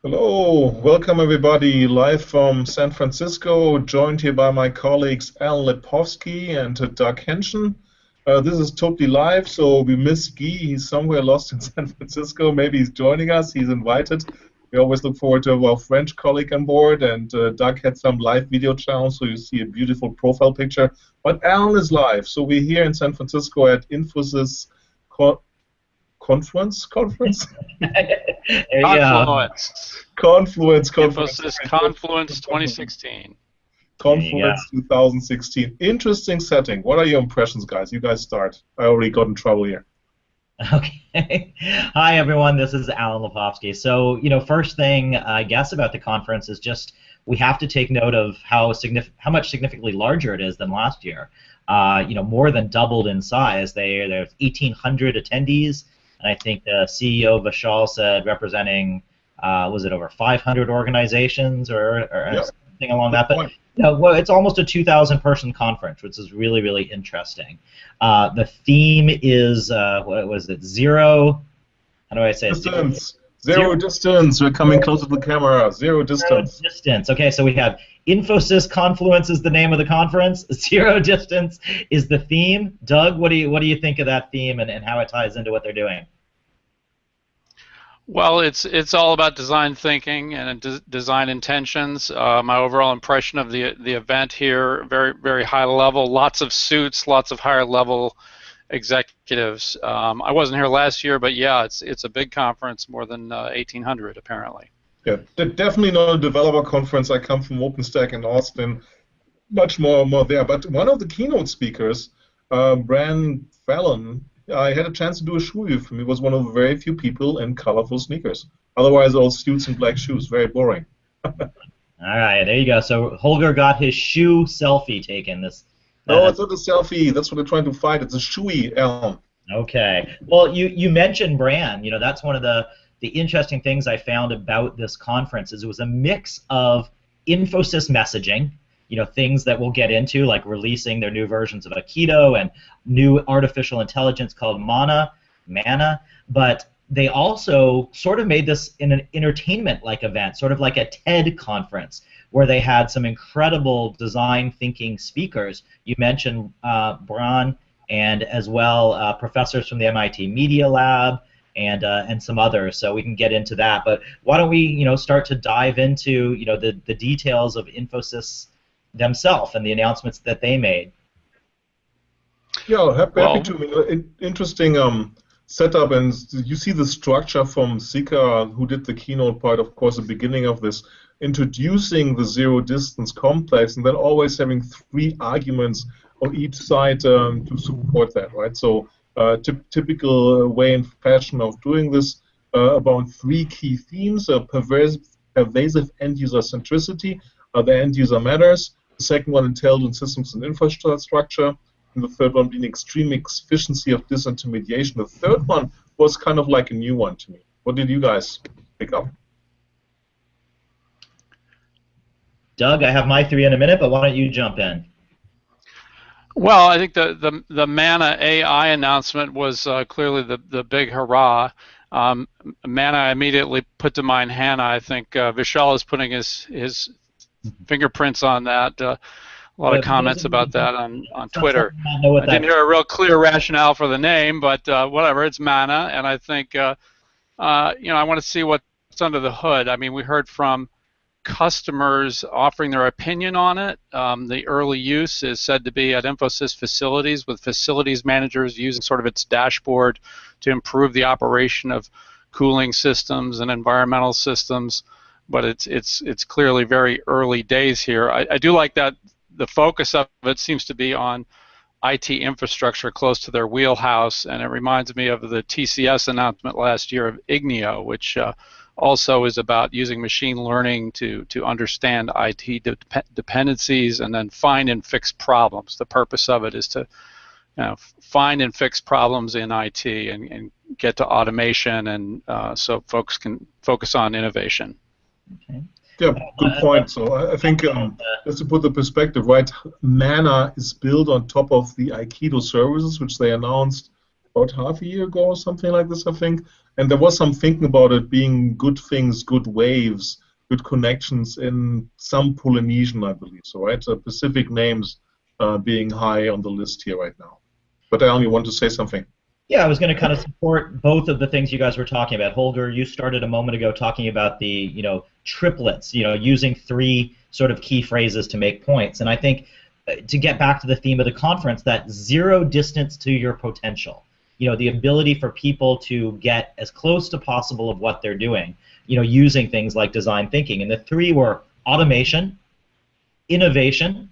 Hello, welcome everybody, live from San Francisco, joined here by my colleagues Alan Lepofsky and Doug Henschen. This is totally live, so we miss Guy. He's somewhere lost in San Francisco. Maybe he's joining us. He's invited. We always look forward to our French colleague on board, and Doug had some live video channels, so you see a beautiful profile picture. But Alan is live, so we're here in San Francisco at Infosys Confluence? Confluence. Confluence. Infosys Confluence 2016. Confluence 2016. Interesting setting. What are your impressions, guys? You guys start. I already got in trouble here. Okay. Hi, everyone. This is Alan Lepofsky. So, first thing I guess about the conference is just we have to take note of how much significantly larger it is than last year. More than doubled in size. There's 1,800 attendees, and I think the CEO Vishal said representing was it over 500 organizations or something along that. But well, it's almost a 2,000-person conference, which is really, really interesting. The theme is, what was it, zero, how do I say it? Distance. Zero distance. We're coming closer to the camera. Zero distance. Zero distance. Okay, so we have Infosys Confluence is the name of the conference. Zero distance is the theme. Doug, what do you think of that theme and how it ties into what they're doing? Well, it's all about design thinking and design intentions. My overall impression of the event here, very, very high level, lots of suits, lots of higher level executives. I wasn't here last year, but yeah, it's a big conference, more than 1,800 apparently. Yeah, definitely not a developer conference. I come from OpenStack in Austin, much more there. But one of the keynote speakers, Bran Fallon, I had a chance to do a shoe review for him. He was one of the very few people in colorful sneakers. Otherwise, all suits and black shoes. Very boring. All right, there you go. So Holger got his shoe selfie taken. No, it's not a selfie. That's what they're trying to fight. It's a shoey, Alan. Okay. Well, you mentioned Bran. That's one of the interesting things I found about this conference is it was a mix of Infosys messaging, things that we'll get into, like releasing their new versions of Aikido and new artificial intelligence called Mana, but they also sort of made this in an entertainment-like event, sort of like a TED conference, where they had some incredible design thinking speakers. You mentioned Bran, and as well professors from the MIT Media Lab, and some others, so we can get into that. But why don't we, start to dive into, the details of Infosys themselves and the announcements that they made. Yeah, happy to. Interesting setup, and you see the structure from Sika, who did the keynote part, of course, the beginning of this, introducing the zero distance complex, and then always having three arguments on each side to support that, right? So typical way and fashion of doing this about three key themes: pervasive end-user centricity, the end-user matters. The second one, intelligent systems and infrastructure. And the third one being extreme efficiency of disintermediation. The third one was kind of like a new one to me. What did you guys pick up? Doug, I have my three in a minute, but why don't you jump in? Well, I think the Mana AI announcement was clearly the big hurrah. Mana, I immediately put to mind Hannah. I think Vishal is putting his fingerprints on that. A lot of comments about that on Twitter. I didn't hear a real clear rationale for the name, but whatever, it's Mana, and I think I want to see what's under the hood. I mean, we heard from customers offering their opinion on it. The early use is said to be at Infosys facilities, with facilities managers using sort of its dashboard to improve the operation of cooling systems and environmental systems. But it's clearly very early days here. I do like that the focus of it seems to be on IT infrastructure close to their wheelhouse, and it reminds me of the TCS announcement last year of Ignio, which also is about using machine learning to understand IT dependencies and then find and fix problems. The purpose of it is to find and fix problems in IT and get to automation, and so folks can focus on innovation. Okay. Yeah, good point. So I think just to put the perspective right, Mana is built on top of the Aikido services, which they announced about half a year ago or something like this, I think. And there was some thinking about it being good things, good waves, good connections in some Polynesian, I believe. So, right? So Pacific names being high on the list here right now. But Alan, you want to say something? Yeah, I was going to kind of support both of the things you guys were talking about. Holger, you started a moment ago talking about the, triplets, using 3 sort of key phrases to make points. And I think to get back to the theme of the conference, that zero distance to your potential, the ability for people to get as close to possible of what they're doing, using things like design thinking. And the 3 were automation, innovation,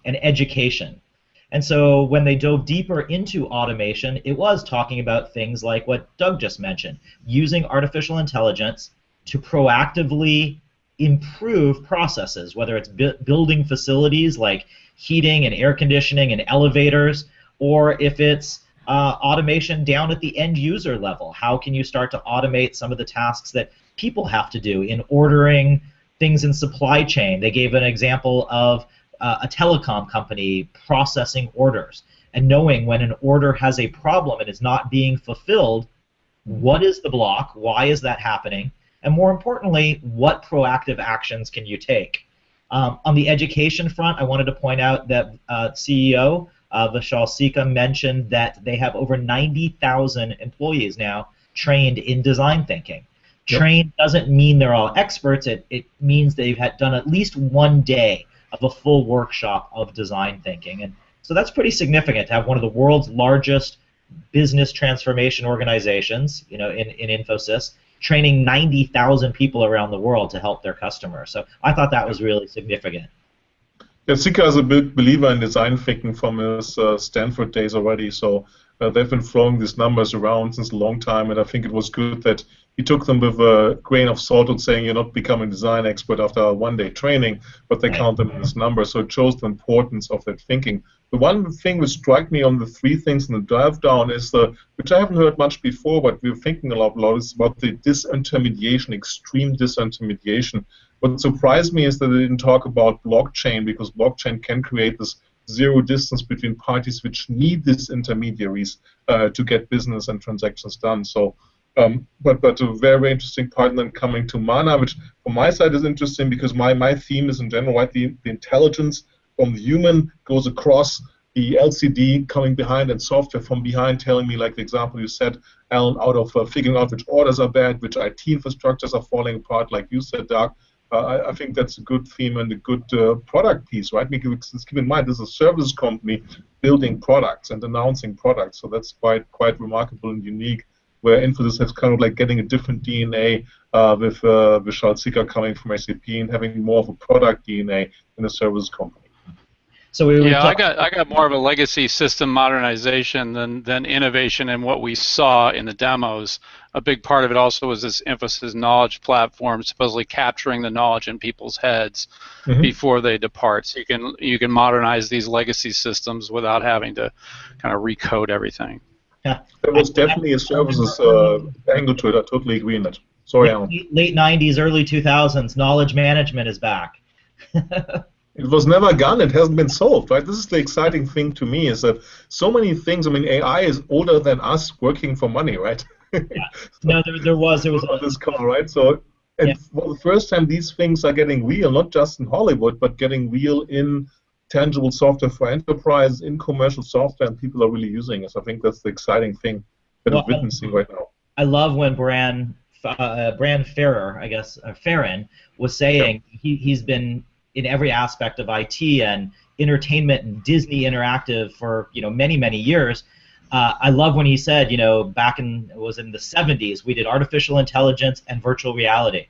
and education. And so when they dove deeper into automation, it was talking about things like what Doug just mentioned, using artificial intelligence to proactively improve processes, whether it's building facilities like heating and air conditioning and elevators, or if it's automation down at the end user level. How can you start to automate some of the tasks that people have to do in ordering things in supply chain? They gave an example of a telecom company processing orders and knowing when an order has a problem and is not being fulfilled, what is the block, why is that happening, and more importantly, what proactive actions can you take? On the education front, I wanted to point out that CEO Vishal Sikka mentioned that they have over 90,000 employees now trained in design thinking. Yep. Trained doesn't mean they're all experts. It means they've done at least 1 day of a full workshop of design thinking. And so that's pretty significant to have one of the world's largest business transformation organizations, in Infosys, training 90,000 people around the world to help their customers. So I thought that was really significant. Yeah, Sikka is a big believer in design thinking from his Stanford days already, so they've been throwing these numbers around since a long time, and I think it was good that he took them with a grain of salt and saying you're not becoming a design expert after a one-day training, but they count them as numbers, so it shows the importance of that thinking. The one thing which struck me on the 3 things in the dive down is, which I haven't heard much before, but we're thinking a lot is about the disintermediation, extreme disintermediation. What surprised me is that they didn't talk about blockchain, because blockchain can create this zero distance between parties which need these intermediaries to get business and transactions done. So, but a very interesting part, and then coming to Mana, which from my side is interesting because my theme is in general, right, the intelligence from the human goes across the LCD coming behind and software from behind telling me, like the example you said, Alan, out of figuring out which orders are bad, which IT infrastructures are falling apart, like you said, Doug. I think that's a good theme and a good product piece, right? Because keep in mind, this is a service company building products and announcing products, so that's quite remarkable and unique, where Infosys has kind of like getting a different DNA with Vishal Sikka coming from SAP and having more of a product DNA in a service company. So I got more of a legacy system modernization than innovation in what we saw in the demos. A big part of it also was this Infosys knowledge platform, supposedly capturing the knowledge in people's heads before they depart. So you can modernize these legacy systems without having to kind of recode everything. Yeah. There was definitely a services angle to it. I totally agree on that. Sorry, Alan. Late 90s, early 2000s, knowledge management is back. It was never gone. It hasn't been solved, right? This is the exciting thing to me, is that so many things. I mean, AI is older than us working for money, right? Yeah. No, there was on this call, right? So, and for the first time, these things are getting real, not just in Hollywood, but getting real in tangible software for enterprise, in commercial software, and people are really using it. So I think that's the exciting thing that we're witnessing right now. I love when Bran Farren was saying he's been in every aspect of IT and entertainment and Disney Interactive for many years. I love when he said back in the 70s we did artificial intelligence and virtual reality,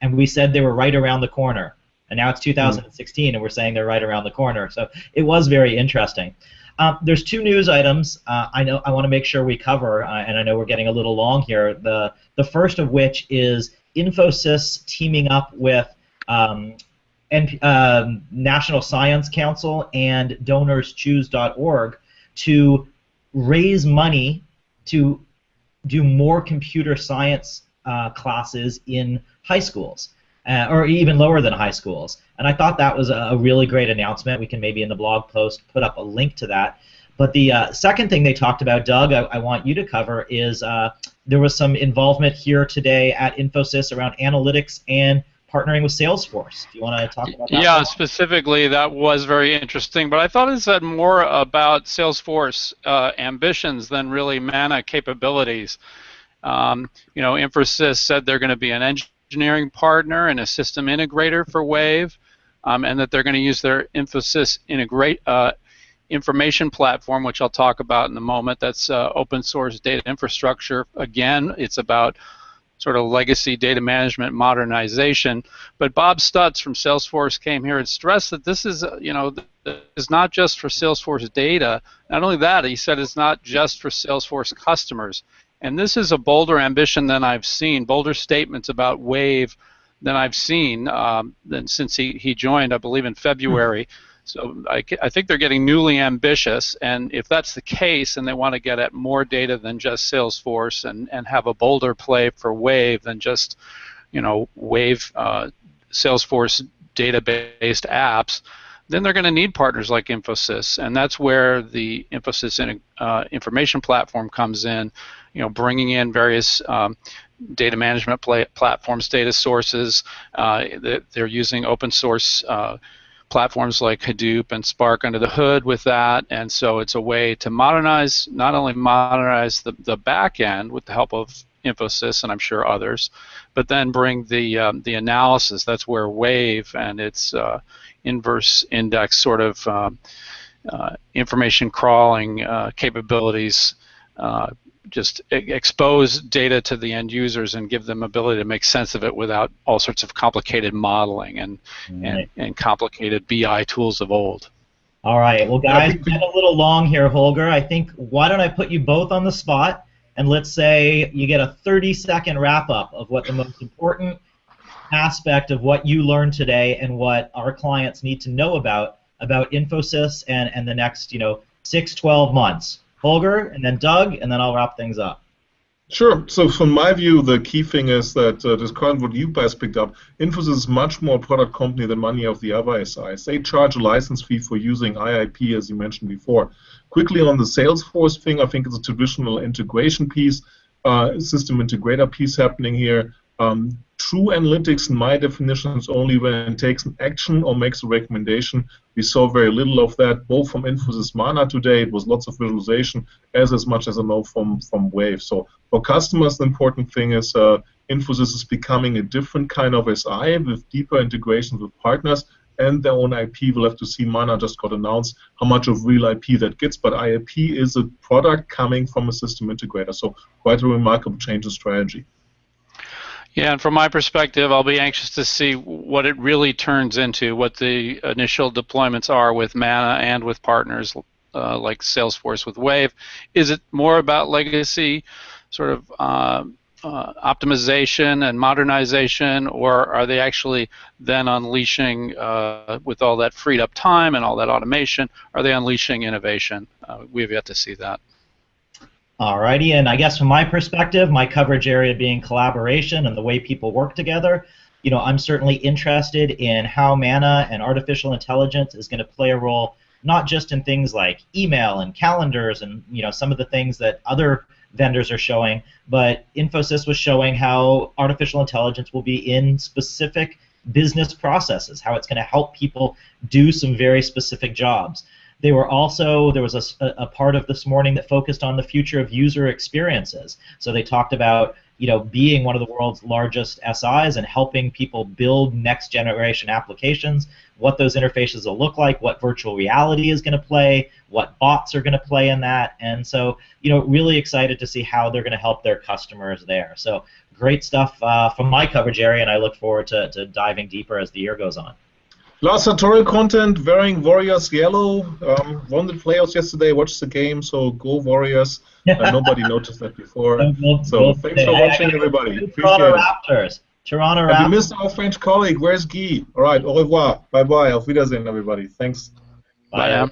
and we said they were right around the corner, and now it's 2016 and we're saying they're right around the corner. So it was very interesting. There's 2 news items I want to make sure we cover, and I know we're getting a little long here. The first of which is Infosys teaming up with National Science Council and DonorsChoose.org to raise money to do more computer science classes in high schools, or even lower than high schools. And I thought that was a really great announcement. We can maybe in the blog post put up a link to that. But the second thing they talked about, Doug, I want you to cover is there was some involvement here today at Infosys around analytics and partnering with Salesforce. Do you want to talk about that? Yeah, specifically, that was very interesting. But I thought it said more about Salesforce ambitions than really Mana capabilities. Infosys said they're going to be an engineering partner and a system integrator for Wave, and that they're going to use their Infosys information platform, which I'll talk about in a moment. That's open source data infrastructure. Again, it's about sort of legacy data management modernization. But Bob Stutz from Salesforce came here and stressed that this is, is not just for Salesforce data. Not only that, he said it's not just for Salesforce customers. And this is a bolder ambition than I've seen, bolder statements about Wave than I've seen than since he joined, I believe, in February. So I think they're getting newly ambitious, and if that's the case and they want to get at more data than just Salesforce and have a bolder play for Wave than just, Wave Salesforce data-based apps, then they're going to need partners like Infosys, and that's where the Infosys information platform comes in, bringing in various data management platforms, data sources. They're using open source platforms like Hadoop and Spark under the hood with that, and so it's a way to modernize, not only modernize the back end with the help of Infosys and I'm sure others, but then bring the analysis. That's where Wave and its inverse index sort of information crawling capabilities just expose data to the end users and give them ability to make sense of it without all sorts of complicated modeling and complicated BI tools of old. All right, well guys, we've been a little long here, Holger. I think, why don't I put you both on the spot, and let's say you get a 30-second wrap-up of what the most important aspect of what you learned today and what our clients need to know about Infosys and the next 6-12 months. Holger, and then Doug, and then I'll wrap things up. Sure. So from my view, the key thing is that discarding what you guys picked up, Infosys is much more a product company than many of the other SIs. They charge a license fee for using IIP, as you mentioned before. Quickly on the Salesforce thing, I think it's a traditional integration piece, system integrator piece happening here. True analytics, in my definition, is only when it takes an action or makes a recommendation. We saw very little of that, both from Infosys Mana today. It was lots of visualization, as much as I know from Wave. So for customers, the important thing is Infosys is becoming a different kind of SI with deeper integrations with partners and their own IP. We'll have to see. Mana just got announced how much of real IP that gets, but IP is a product coming from a system integrator. So quite a remarkable change in strategy. Yeah, and from my perspective, I'll be anxious to see what it really turns into, what the initial deployments are with Mana and with partners like Salesforce with Wave. Is it more about legacy sort of optimization and modernization, or are they actually then unleashing, with all that freed up time and all that automation, are they unleashing innovation? We have yet to see that. Alrighty, and I guess from my perspective, my coverage area being collaboration and the way people work together, I'm certainly interested in how Mana and artificial intelligence is going to play a role, not just in things like email and calendars and some of the things that other vendors are showing, but Infosys was showing how artificial intelligence will be in specific business processes, how it's going to help people do some very specific jobs. There was a part of this morning that focused on the future of user experiences. So they talked about being one of the world's largest SIs and helping people build next generation applications, what those interfaces will look like, what virtual reality is going to play, what bots are going to play in that, and so really excited to see how they're going to help their customers there. So great stuff from my coverage area, and I look forward to diving deeper as the year goes on. Last sartorial content, wearing Warriors yellow. Won the playoffs yesterday, watched the game, so go Warriors. Nobody noticed that before. So thanks for watching, everybody. Toronto Raptors. Toronto Raptors. We missed our French colleague. Where's Guy? All right, au revoir. Bye-bye. Auf Wiedersehen, everybody. Thanks. Bye.